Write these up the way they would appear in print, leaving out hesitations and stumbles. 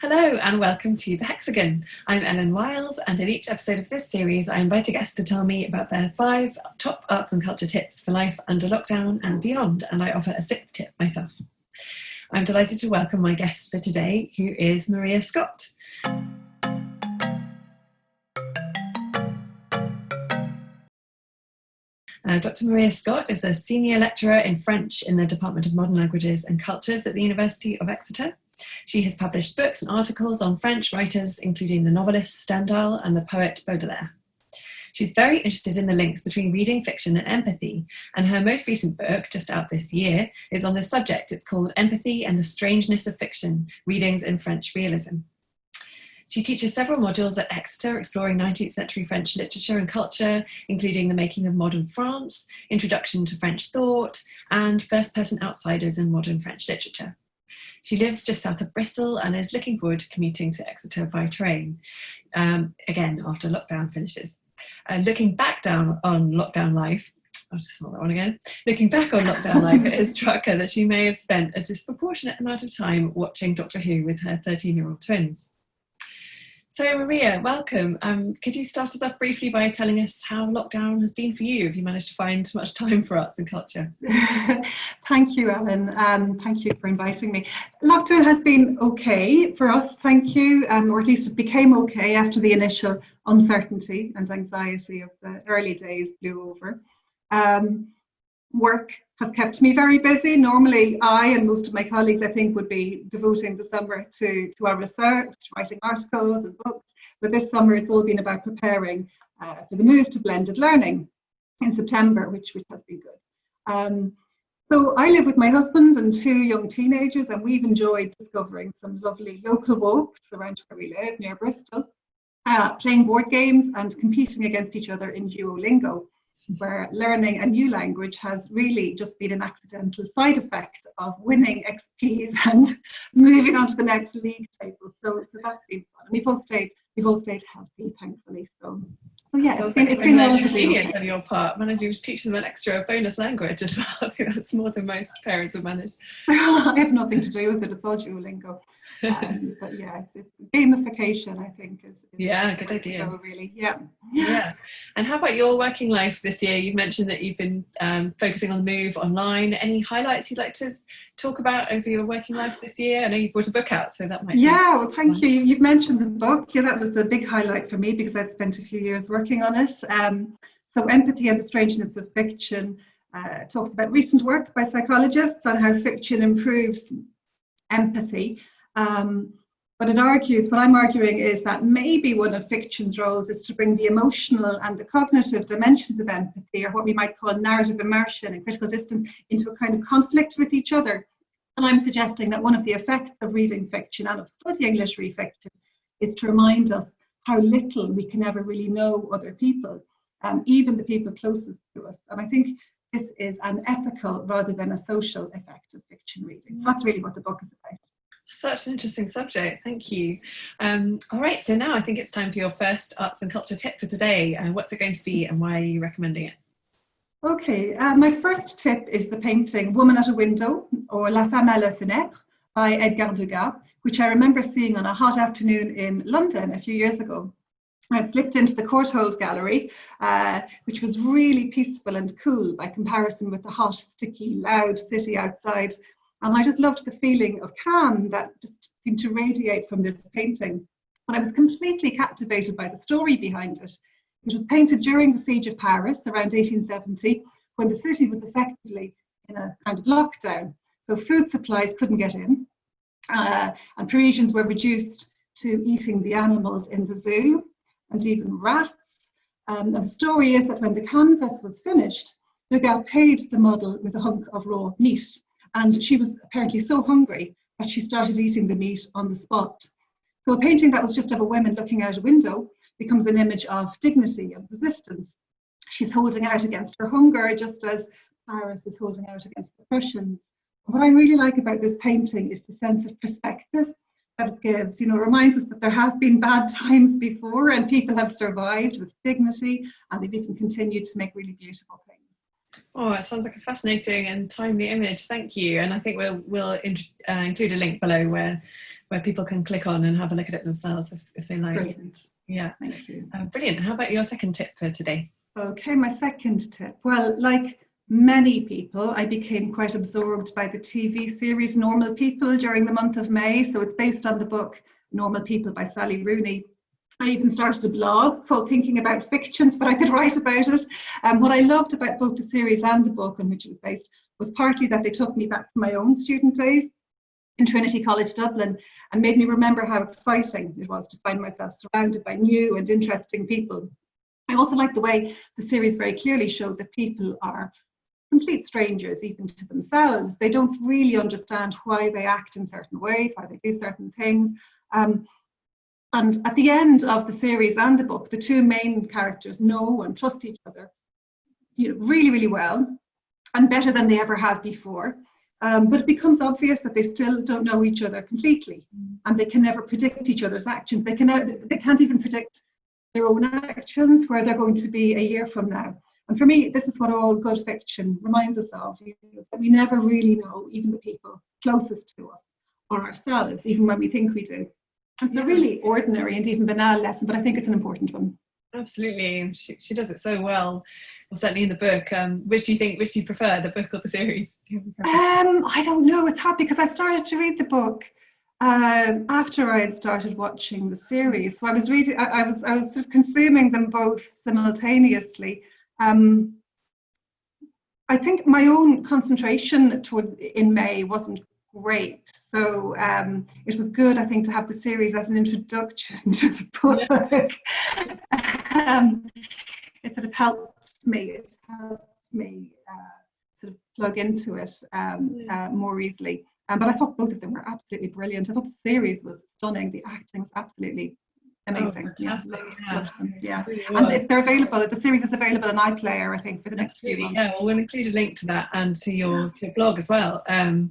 Hello and welcome to the Hexagon. I'm Ellen Wiles, and in each episode of this series I invite a guest to tell me about their 5 top arts and culture tips for life under lockdown and beyond, and I offer a sip tip myself. I'm delighted to welcome my guest for today, who is Maria Scott. Dr. Maria Scott is a senior lecturer in French in the Department of Modern Languages and Cultures at the University of Exeter. She has published books and articles on French writers, including the novelist Stendhal and the poet Baudelaire. She's very interested in the links between reading fiction and empathy, and her most recent book, just out this year, is on this subject. It's called Empathy and the Strangeness of Fiction, Readings in French Realism. She teaches several modules at Exeter, exploring 19th century French literature and culture, including the making of modern France, introduction to French thought, and first-person outsiders in modern French literature. She lives just south of Bristol and is looking forward to commuting to Exeter by train, again, after lockdown finishes. Looking back on lockdown life, it has struck her that she may have spent a disproportionate amount of time watching Doctor Who with her 13-year-old twins. So Maria, welcome. Could you start us off briefly by telling us how lockdown has been for you? Have you managed to find much time for arts and culture? Thank you, Ellen. Thank you for inviting me. Lockdown has been okay for us, thank you, or at least it became okay after the initial uncertainty and anxiety of the early days blew over. Work has kept me very busy. Normally, I and most of my colleagues, I think, would be devoting the summer to our research, writing articles and books. But this summer, it's all been about preparing for the move to blended learning in September, which has been good. So I live with my husband and 2 young teenagers, and we've enjoyed discovering some lovely local walks around where we live, near Bristol, playing board games and competing against each other in Duolingo, where learning a new language has really just been an accidental side effect of winning XPs and moving on to the next league table. So that's been fun. We've all stayed healthy, thankfully. So yeah, it's been relatively genius on your part, managing to teach them an extra bonus language as well. I think that's more than most parents have managed. I have nothing to do with it. It's all Duolingo. But yeah, it's gamification, I think, is good idea. So really, yeah. And how about your working life this year? You've mentioned that you've been focusing on the move online. Any highlights you'd like to talk about over your working life this year? I know you've brought a book out, so that might be well, thank you. You've mentioned the book. Yeah, that was the big highlight for me because I'd spent a few years working on it. So Empathy and the Strangeness of Fiction talks about recent work by psychologists on how fiction improves empathy. But it argues, what I'm arguing is that maybe one of fiction's roles is to bring the emotional and the cognitive dimensions of empathy, or what we might call narrative immersion and critical distance, into a kind of conflict with each other. And I'm suggesting that one of the effects of reading fiction and of studying literary fiction is to remind us how little we can ever really know other people, even the people closest to us. And I think this is an ethical rather than a social effect of fiction reading. So that's really what the book is about. Such an interesting subject, thank you. All right, so now I think it's time for your first arts and culture tip for today. What's it going to be and why are you recommending it? Okay, my first tip is the painting Woman at a Window, or La Femme à la Fenêtre, by Edgar Degas, which I remember seeing on a hot afternoon in London a few years ago. I'd slipped into the Courtauld Gallery, which was really peaceful and cool by comparison with the hot, sticky, loud city outside. And I just loved the feeling of calm that just seemed to radiate from this painting. And I was completely captivated by the story behind it. It was painted during the Siege of Paris around 1870, when the city was effectively in a kind of lockdown. So food supplies couldn't get in, and Parisians were reduced to eating the animals in the zoo, and even rats. And the story is that when the canvas was finished, Degas paid the model with a hunk of raw meat. And she was apparently so hungry that she started eating the meat on the spot. So a painting that was just of a woman looking out a window becomes an image of dignity and resistance. She's holding out against her hunger, just as Paris is holding out against the Prussians. What I really like about this painting is the sense of perspective that it gives. You know, it reminds us that there have been bad times before and people have survived with dignity, and they've even continued to make really beautiful things. Oh, it sounds like a fascinating and timely image. Thank you. And I think we'll include a link below where where people can click on and have a look at it themselves if they like. Brilliant. Yeah. Thank you. Brilliant. How about your second tip for today? Okay, my second tip. Well, like many people, I became quite absorbed by the TV series Normal People during the month of May. So it's based on the book Normal People by Sally Rooney. I even started a blog called Thinking About Fictions, but I could write about it. What I loved about both the series and the book on which it was based was partly that they took me back to my own student days in Trinity College Dublin and made me remember how exciting it was to find myself surrounded by new and interesting people. I also like the way the series very clearly showed that people are complete strangers even to themselves. They don't really understand why they act in certain ways, why they do certain things. And at the end of the series and the book, the two main characters know and trust each other, really, really well, and better than they ever have before. But it becomes obvious that they still don't know each other completely, and they can never predict each other's actions. They can't even predict their own actions, where they're going to be a year from now. And for me, this is what all good fiction reminds us of, that we never really know even the people closest to us or ourselves, even when we think we do. It's a really ordinary and even banal lesson, but I think it's an important one. Absolutely. She does it so well. Well, certainly in the book. Which do you prefer, the book or the series? I don't know. It's hard because I started to read the book after I had started watching the series. So I was reading. I was sort of consuming them both simultaneously. I think my own concentration in May wasn't great. So it was good, I think, to have the series as an introduction to the book. Yeah. It sort of helped me. Sort of plug into it more easily. But I thought both of them were absolutely brilliant. I thought the series was stunning. The acting was absolutely amazing. Oh, fantastic. Yeah. Really And they're available. The series is available on iPlayer, I think, for the next few months. Yeah, well, we'll include a link to that and to your blog as well. I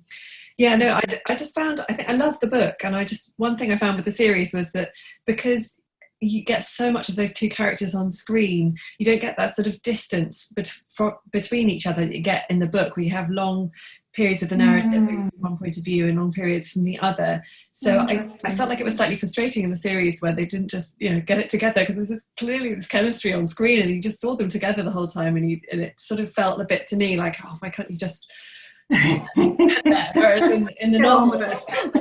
just found, I love the book, and one thing I found with the series was that because you get so much of those two characters on screen, you don't get that sort of distance between each other that you get in the book, where you have long periods of the narrative from one point of view and long periods from the other. So I felt like it was slightly frustrating in the series where they didn't just get it together, because there's clearly this chemistry on screen and you just saw them together the whole time, and it sort of felt a bit to me like, oh, why can't you just whereas in the novel it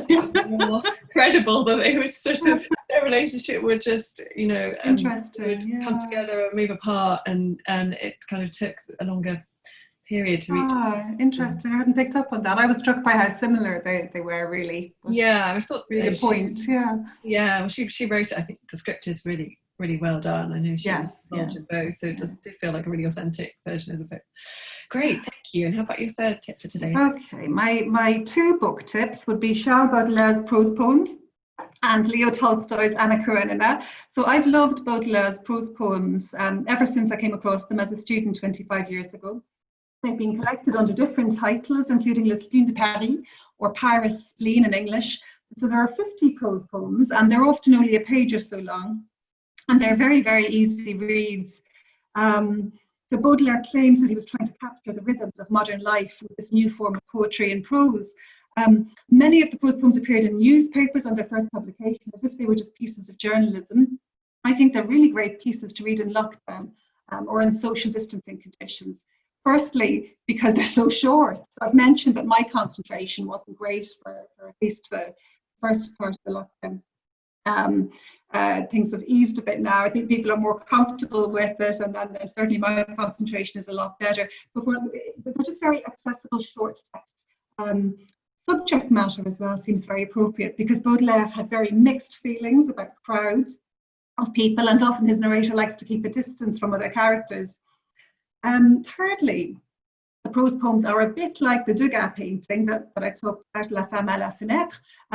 was more credible that they would sort of, their relationship would just interesting, would come together or move apart, and it kind of took a longer period to reach. Interesting. I hadn't picked up on that. I was struck by how similar they were, really. I thought really good point. Well, she wrote it. I think the script is really, really well done. I know she was involved in both, so it just did feel like a really authentic version of the book. Great, thank you. And how about your third tip for today? Okay, my two book tips would be Charles Baudelaire's prose poems and Leo Tolstoy's Anna Karenina. So I've loved Baudelaire's prose poems ever since I came across them as a student 25 years ago. They've been collected under different titles, including Le Spleen de Paris, or Paris Spleen in English. So there are 50 prose poems, and they're often only a page or so long, and they're very, very easy reads. So Baudelaire claims that he was trying to capture the rhythms of modern life with this new form of poetry and prose. Many of the prose poems appeared in newspapers on their first publication, as if they were just pieces of journalism. I think they're really great pieces to read in lockdown or in social distancing conditions. Firstly, because they're so short. So I've mentioned that my concentration wasn't great for at least the first part of the lockdown. Things have eased a bit now. I think people are more comfortable with it, and certainly my concentration is a lot better. But they're just very accessible short texts. Subject matter as well seems very appropriate, because Baudelaire had very mixed feelings about crowds of people, and often his narrator likes to keep a distance from other characters. Thirdly, the prose poems are a bit like the Degas painting that I talked about, La Femme à la Fenêtre,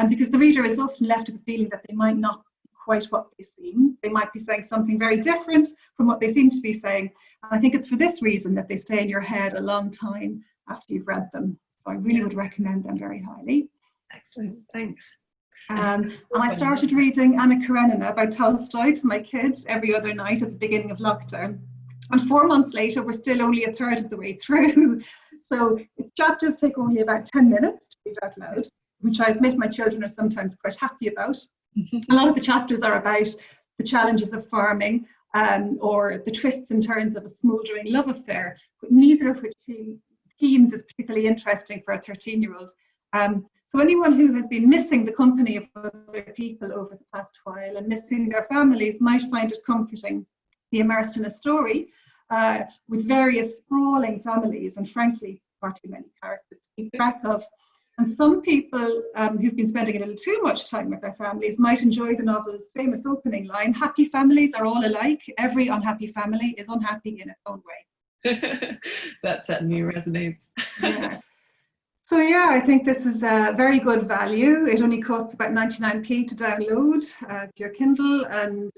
because the reader is often left with the feeling that they might not be quite what they seem. They might be saying something very different from what they seem to be saying. And I think it's for this reason that they stay in your head a long time after you've read them. So I really would recommend them very highly. Excellent, thanks. And I started reading Anna Karenina by Tolstoy to my kids every other night at the beginning of lockdown. And 4 months later, we're still only a third of the way through. So its chapters take only about 10 minutes to read out loud. which I admit my children are sometimes quite happy about. A lot of the chapters are about the challenges of farming, or the twists and turns of a smouldering love affair, but neither of which themes is particularly interesting for a 13-year-old. So anyone who has been missing the company of other people over the past while and missing their families might find it comforting to be immersed in a story with various sprawling families and frankly far too many characters to keep track of. And some people who've been spending a little too much time with their families might enjoy the novel's famous opening line, "Happy families are all alike. Every unhappy family is unhappy in its own way." That certainly resonates. Yeah. So yeah, I think this is a very good value. It only costs about 99p to download to your Kindle, and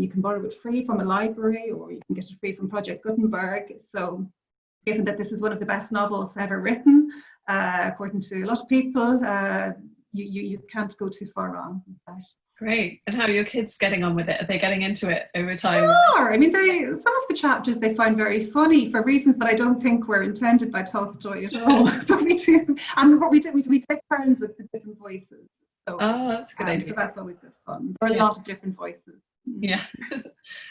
you can borrow it free from a library, or you can get it free from Project Gutenberg. So given that this is one of the best novels ever written, according to a lot of people, you can't go too far wrong with that. Great. And how are your kids getting on with it? Are they getting into it over time? They are. I mean, some of the chapters they find very funny for reasons that I don't think were intended by Tolstoy at all. But we do. And what we do, we take turns with the different voices. So, that's a good idea. So that's always good fun. There are a lot of different voices. Yeah.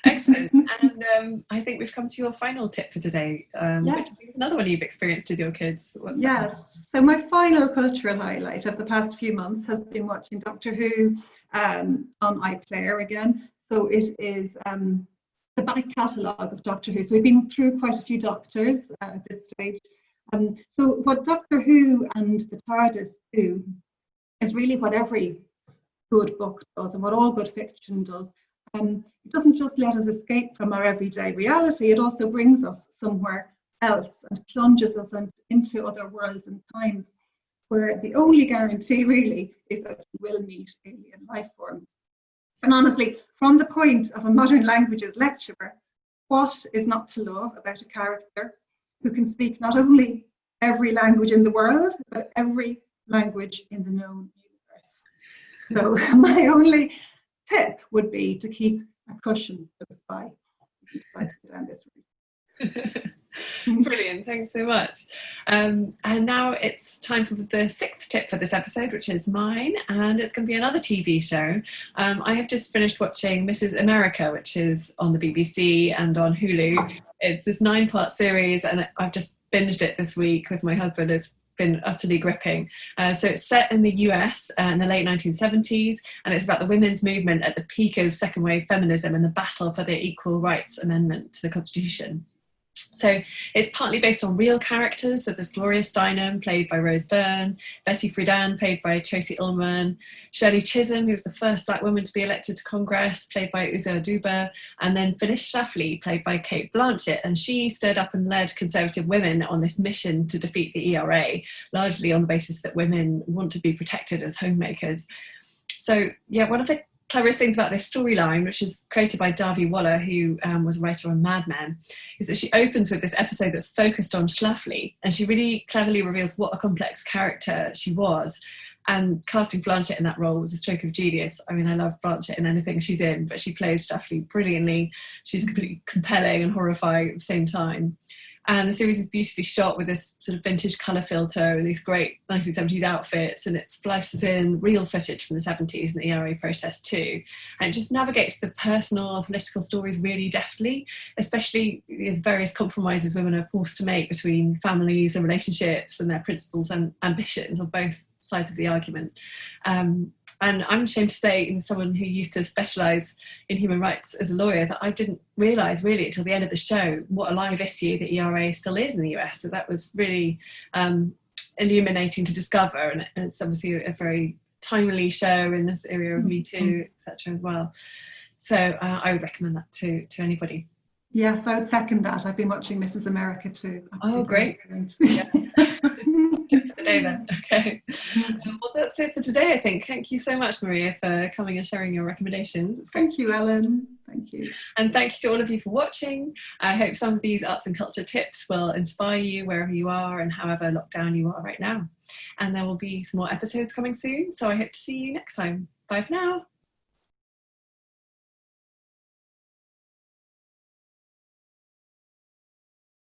Excellent. And I think we've come to your final tip for today, yes. which is another one you've experienced with your kids. What's yes. that? So my final cultural highlight of the past few months has been watching Doctor Who on iPlayer again. So it is the back catalogue of Doctor Who. So we've been through quite a few Doctors at this stage. So what Doctor Who and the TARDIS do is really what every good book does and what all good fiction does. It doesn't just let us escape from our everyday reality, it also brings us somewhere else and plunges us into other worlds and times where the only guarantee really is that we will meet alien life forms. And honestly, from the point of a modern languages lecturer, what is not to love about a character who can speak not only every language in the world, but every language in the known universe? So my only tip would be to keep a cushion close by down this route. Brilliant, thanks so much. And now it's time for the 6th tip for this episode, which is mine, and it's going to be another TV show. I have just finished watching Mrs. America, which is on the BBC and on Hulu. It's this 9-part series, and I've just binged it this week with my husband. It's been utterly gripping. So it's set in the US in the late 1970s, and it's about the women's movement at the peak of second wave feminism and the battle for the Equal Rights Amendment to the Constitution. So it's partly based on real characters. So there's Gloria Steinem, played by Rose Byrne, Betty Friedan, played by Tracy Ullman, Shirley Chisholm, who was the first Black woman to be elected to Congress, played by Uzo Aduba, and then Phyllis Schlafly, played by Kate Blanchett. And she stood up and led conservative women on this mission to defeat the ERA, largely on the basis that women want to be protected as homemakers. So yeah, one of the cleverest things about this storyline, which is created by Dahvi Waller, who was a writer on Mad Men, is that she opens with this episode that's focused on Schlafly, and she really cleverly reveals what a complex character she was. And casting Blanchett in that role was a stroke of genius. I mean, I love Blanchett in anything she's in, but she plays Schlafly brilliantly. She's completely compelling and horrifying at the same time. And the series is beautifully shot with this sort of vintage colour filter and these great 1970s outfits, and it splices in real footage from the 70s and the ERA protest too. And it just navigates the personal and political stories really deftly, especially the various compromises women are forced to make between families and relationships and their principles and ambitions on both sides of the argument. And I'm ashamed to say, as someone who used to specialise in human rights as a lawyer, that I didn't realise really until the end of the show what a live issue the ERA still is in the US. So that was really illuminating to discover, and it's obviously a very timely show in this area of Me Too, etc. as well. So I would recommend that to anybody. Yes, I would second that. I've been watching Mrs. America too. Oh, great. Yeah. Tip for the day then. Okay. Well, that's it for today, I think. Thank you so much, Maria, for coming and sharing your recommendations. It's great. Thank you, Ellen. Thank you. And thank you to all of you for watching. I hope some of these arts and culture tips will inspire you wherever you are and however locked down you are right now. And there will be some more episodes coming soon, so I hope to see you next time. Bye for now.